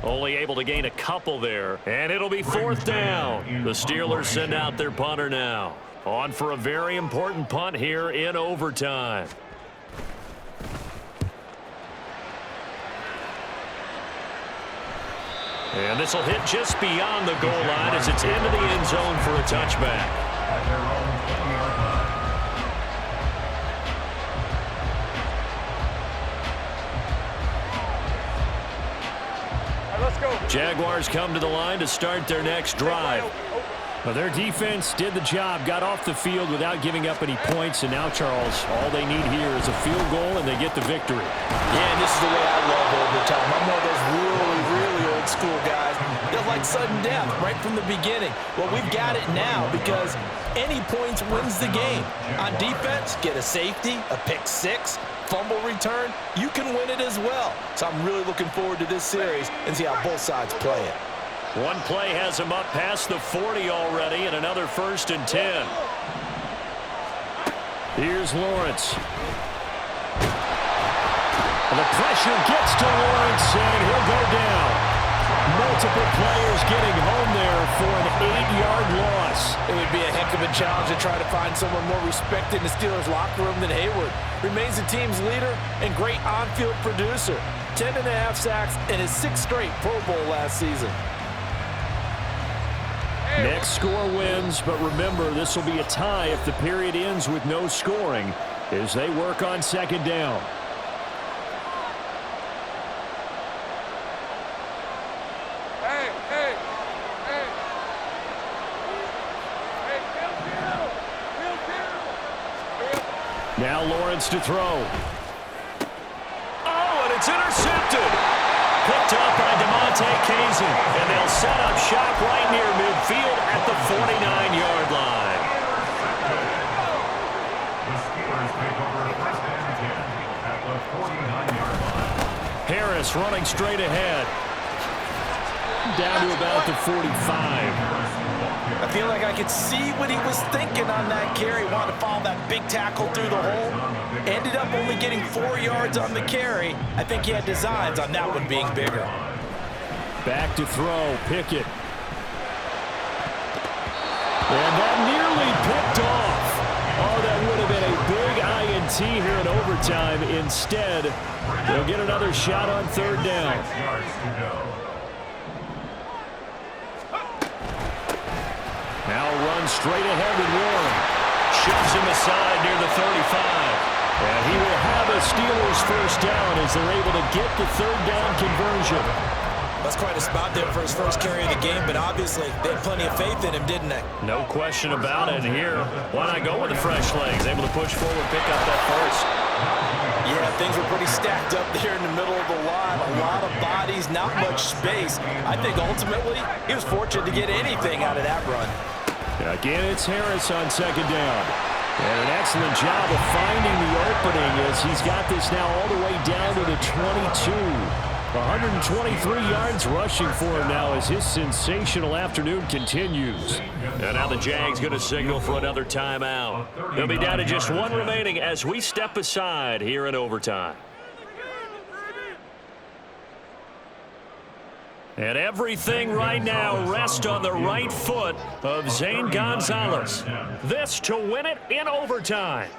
Speaker 2: Only able to gain a couple there. And it'll be 4th down. The Steelers send out their punter now. On for a very important punt here in overtime. And this will hit just beyond the goal line as it's into the end zone for a touchback.
Speaker 5: Let's go.
Speaker 2: Jaguars come to the line to start their next drive. Well, their defense did the job, got off the field without giving up any points, and now, Charles, all they need here is a field goal, and they get the victory.
Speaker 3: Yeah, and this is the way I love overtime. I'm one of those really, really old school guys. They're like sudden death right from the beginning. Well, we've got it now because any points wins the game. On defense, get a safety, a pick six, fumble return, you can win it as well. So I'm really looking forward to this series and see how both sides play it.
Speaker 2: One play has him up past the 40 already, and another 1st and 10. Here's Lawrence. The pressure gets to Lawrence, and he'll go down. Multiple players getting home there for an 8-yard loss.
Speaker 3: It would be a heck of a challenge to try to find someone more respected in the Steelers' locker room than Hayward. Remains the team's leader and great on-field producer. 10.5 sacks and his 6th straight Pro Bowl last season.
Speaker 2: Next score wins, but remember, this will be a tie if the period ends with no scoring as they work on 2nd down. Now Lawrence to throw. Oh, and it's intercepted. Picked up by DeMonte Kazin, and they'll set up shop right near midfield at the 49-yard line.
Speaker 4: The Steelers take over 1st and 10 at the 49-yard line.
Speaker 2: Harris running straight ahead. Down to about the 45.
Speaker 3: I feel like I could see what he was thinking on that carry. Wanted to follow that big tackle through the hole. Ended up only getting 4 yards on the carry. I think he had designs on that one being bigger.
Speaker 2: Back to throw, Pickett. And that nearly picked off. Oh, that would have been a big INT here in overtime. Instead, they'll get another shot on 3rd down.
Speaker 4: 6 yards to go.
Speaker 2: Now run straight ahead with Warren. Shoves him aside near the 35. And he will have a Steelers 1st down as they're able to get the 3rd down conversion.
Speaker 3: That's quite a spot there for his first carry of the game, but obviously they had plenty of faith in him, didn't they?
Speaker 2: No question about it. Here, why not go with the fresh legs? Able to push forward, pick up that 1st.
Speaker 3: Yeah, things were pretty stacked up there in the middle of the line. A lot of bodies, not much space. I think ultimately he was fortunate to get anything out of that run.
Speaker 2: Again, it's Harris on 2nd down. And an excellent job of finding the opening as he's got this now all the way down to the 22. 123 yards rushing for him now as his sensational afternoon continues. And now the Jags going to signal for another timeout. They'll be down to just 1 remaining as we step aside here in overtime. And everything right now rests on the right foot of Zane Gonzalez. This to win it in overtime.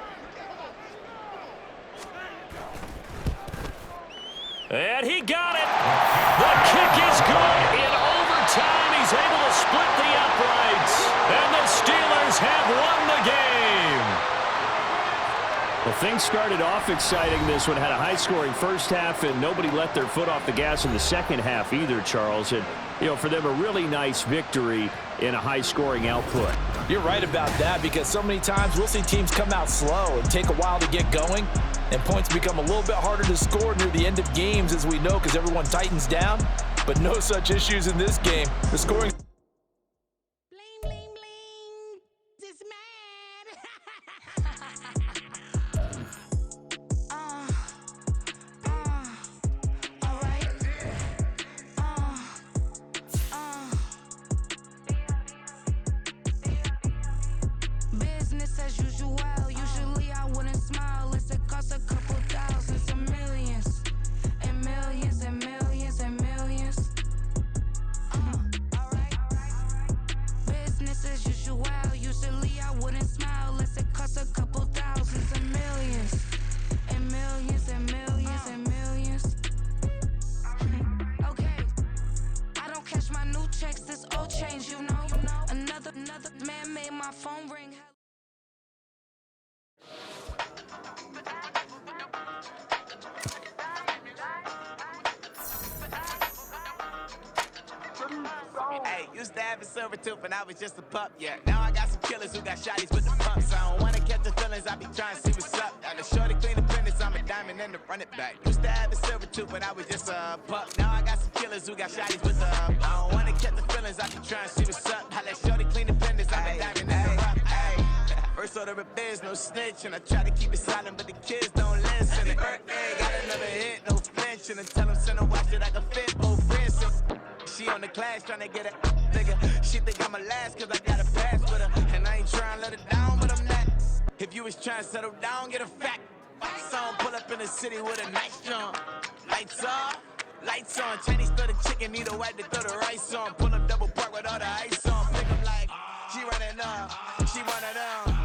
Speaker 2: And he got it. The kick is good in overtime. He's able to split the uprights. And the Steelers have won the game. Well, things started off exciting. This one had a high-scoring first half, and nobody let their foot off the gas in the second half either, Charles. And, you know, for them, a really nice victory in a high-scoring output.
Speaker 3: You're right about that because so many times we'll see teams come out slow and take a while to get going, and points become a little bit harder to score near the end of games, as we know, because everyone tightens down. But no such issues in this game. The scoring...
Speaker 7: Bling, bling, bling. This mad. Business as usual. Usually I wouldn't smile. It's a cost a couple thousands and millions. And millions and millions and millions. Alright. Business as usual. Usually I wouldn't smile. Unless it costs a couple thousands and millions. And millions and millions and millions. Okay. I don't catch my new checks. This old change, you know. Another man made my phone ring.
Speaker 8: Hey, used to have a silver tooth and I was just a pup, yeah. Now I got some killers who got shotties with the pumps. I don't wanna catch the feelings, I be trying to see what's up. Now the shorty clean the business, I'm a dime. lineman and the running back. Used to have a silver tooth when I was just a pup. Now I got some killers who got shotties with the I don't wanna catch the feelings, I can try and see what's up. I let shorty clean the pendants, I've been diving in the rough. First order of biz, no snitch, and I try to keep it silent, but the kids don't listen. The birthday got another hit, no flinching, and tell them send a watch that I can fit both wrists. She on the class trying to get a nigga. She think I'm a last cause I got a pass with her, and I ain't trying to let her down, but I'm not. If you was trying to settle down, get a fact. Song pull up in the city with a nice jump. Lights on, Chinese throw the chicken, need a wipe to throw the rice on. Pull up double park with all the ice on. Pick 'em like, she running up, she one of them.